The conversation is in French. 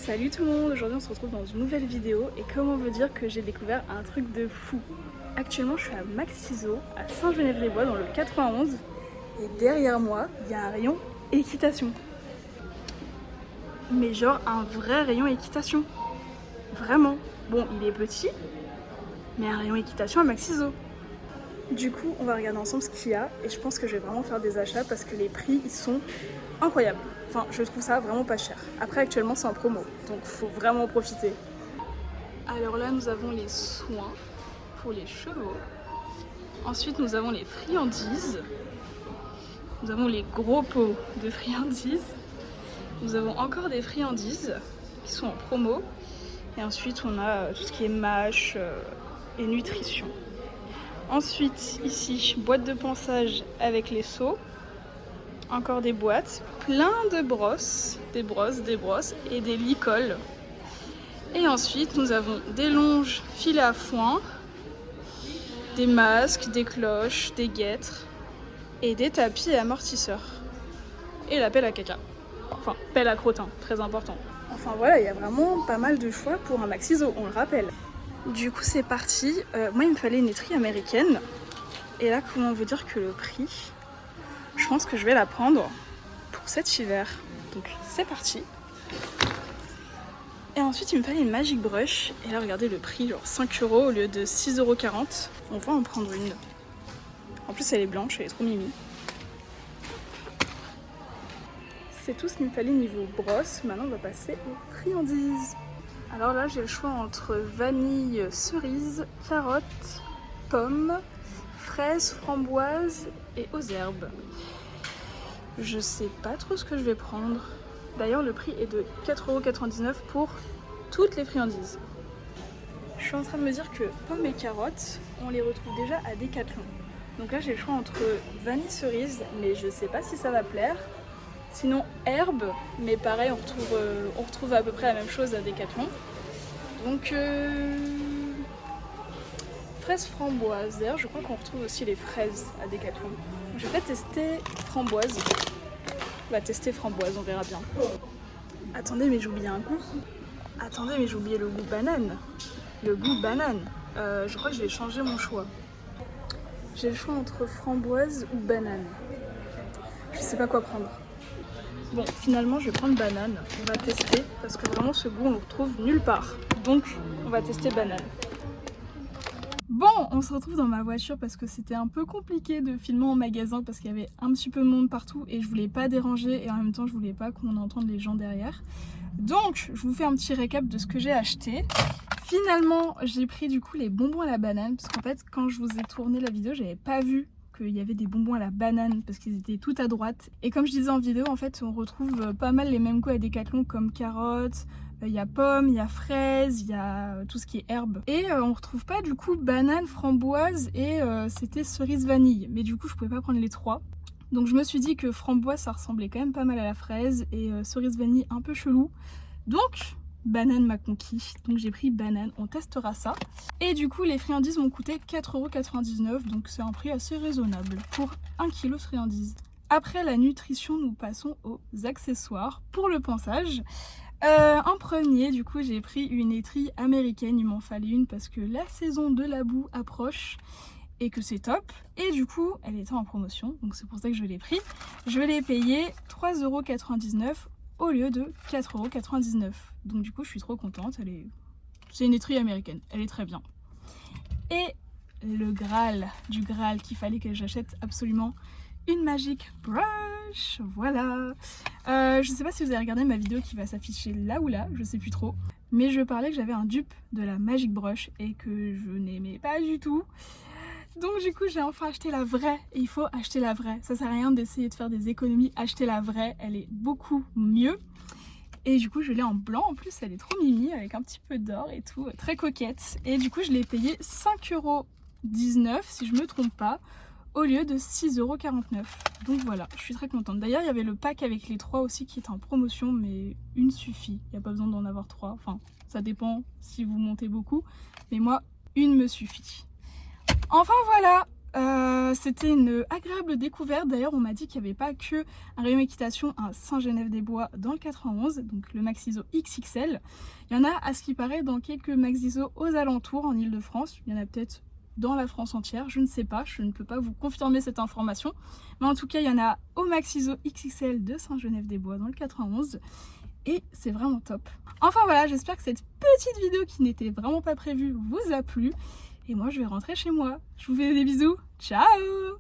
Salut tout le monde, aujourd'hui on se retrouve dans une nouvelle vidéo et comment vous dire que j'ai découvert un truc de fou. Actuellement je suis à Maxiso, à Saint-Genévrier-les-Bois dans le 91 et derrière moi il y a un rayon équitation. Mais genre un vrai rayon équitation. Vraiment. Bon il est petit, mais un rayon équitation à Maxiso. Du coup on va regarder ensemble ce qu'il y a et je pense que je vais vraiment faire des achats parce que les prix ils sont incroyables. Enfin, je trouve ça vraiment pas cher. Après, actuellement, c'est en promo, donc faut vraiment en profiter. Alors là, nous avons les soins pour les chevaux. Ensuite, nous avons les friandises. Nous avons les gros pots de friandises. Nous avons encore des friandises qui sont en promo. Et ensuite, on a tout ce qui est mâche et nutrition. Ensuite, ici, boîte de ponçage avec les seaux. Encore des boîtes, plein de brosses, des brosses et des licoles. Et ensuite nous avons des longes filées à foin, des masques, des cloches, des guêtres et des tapis et amortisseurs. Et la pelle à caca, enfin pelle à crottin, très important. Enfin voilà, il y a vraiment pas mal de choix pour un Maxiso, on le rappelle. Du coup c'est parti, moi il me fallait une étrie américaine. Et là comment vous dire que le prix... Je pense que je vais la prendre pour cet hiver. Donc c'est parti. Et ensuite il me fallait une Magic Brush. Et là regardez le prix, genre 5 € au lieu de 6,40 €. On va en prendre une. En plus elle est blanche, elle est trop mimi. C'est tout ce qu'il me fallait niveau brosse. Maintenant on va passer aux friandises. Alors là j'ai le choix entre vanille, cerise, carotte, pomme, fraises, framboises et aux herbes. Je sais pas trop ce que je vais prendre. D'ailleurs le prix est de 4,99 € pour toutes les friandises. Je suis en train de me dire que pommes et carottes, on les retrouve déjà à Decathlon. Donc là j'ai le choix entre vanille cerise, mais je sais pas si ça va plaire. Sinon herbe, mais pareil on retrouve à peu près la même chose à Decathlon. Donc fraises framboises. D'ailleurs je crois qu'on retrouve aussi les fraises à Decathlon. Je vais peut-être tester framboise. On va tester framboise, on verra bien. Attendez, mais j'ai oublié un goût. Attendez, mais j'ai oublié le goût banane. Le goût banane. Je crois que je vais changer mon choix. J'ai le choix entre framboise ou banane. Je sais pas quoi prendre. Bon, finalement, je vais prendre banane. On va tester parce que vraiment ce goût, on le retrouve nulle part. Donc, on va tester banane. Bon, on se retrouve dans ma voiture parce que c'était un peu compliqué de filmer en magasin parce qu'il y avait un petit peu de monde partout et je voulais pas déranger et en même temps je voulais pas qu'on entende les gens derrière. Donc je vous fais un petit récap de ce que j'ai acheté. Finalement j'ai pris du coup les bonbons à la banane parce qu'en fait quand je vous ai tourné la vidéo j'avais pas vu qu'il y avait des bonbons à la banane parce qu'ils étaient tout à droite. Et comme je disais en vidéo en fait on retrouve pas mal les mêmes goûts à Decathlon comme carottes. Il y a pommes, il y a fraises, il y a tout ce qui est herbe. Et on retrouve pas du coup banane, framboise et c'était cerise vanille. Mais du coup je pouvais pas prendre les trois. Donc je me suis dit que framboise ça ressemblait quand même pas mal à la fraise et cerise vanille un peu chelou. Donc banane m'a conquis. Donc j'ai pris banane, on testera ça. Et du coup les friandises m'ont coûté 4,99 €. Donc c'est un prix assez raisonnable pour 1 kg de friandises. Après la nutrition, nous passons aux accessoires pour le ponçage. En premier, du coup, j'ai pris une étrie américaine. Il m'en fallait une parce que la saison de la boue approche et que c'est top. Et du coup, elle était en promotion, donc c'est pour ça que je l'ai pris. Je l'ai payé 3,99 € au lieu de 4,99 €. Donc du coup, je suis trop contente. C'est une étrie américaine, elle est très bien. Et le Graal du Graal qu'il fallait que j'achète absolument, une Magic Brush, voilà. Je sais pas si vous avez regardé ma vidéo qui va s'afficher là ou là, je sais plus trop. Mais je parlais que j'avais un dupe de la Magic Brush et que je n'aimais pas du tout. Donc du coup j'ai enfin acheté la vraie et il faut acheter la vraie. Ça sert à rien d'essayer de faire des économies, acheter la vraie, elle est beaucoup mieux. Et du coup je l'ai en blanc, en plus elle est trop mimi avec un petit peu d'or et tout, très coquette. Et du coup je l'ai payé 5,19 € si je me trompe pas, au lieu de 6,49 €. Donc voilà, je suis très contente. D'ailleurs, il y avait le pack avec les 3 aussi qui était en promotion, mais une suffit. Il n'y a pas besoin d'en avoir 3. Enfin, ça dépend si vous montez beaucoup. Mais moi, une me suffit. Enfin voilà, C'était une agréable découverte. D'ailleurs, on m'a dit qu'il n'y avait pas que un rayon équitation à Saint-Genève-des-Bois dans le 91, donc le Maxiso XXL. Il y en a, à ce qui paraît, dans quelques Maxiso aux alentours en Ile-de-France. Il y en a peut-être dans la France entière, je ne sais pas, je ne peux pas vous confirmer cette information. Mais en tout cas, il y en a au Maxiso XXL de Saint-Genève-des-Bois dans le 91. Et c'est vraiment top. Enfin voilà, j'espère que cette petite vidéo qui n'était vraiment pas prévue vous a plu. Et moi, je vais rentrer chez moi. Je vous fais des bisous. Ciao!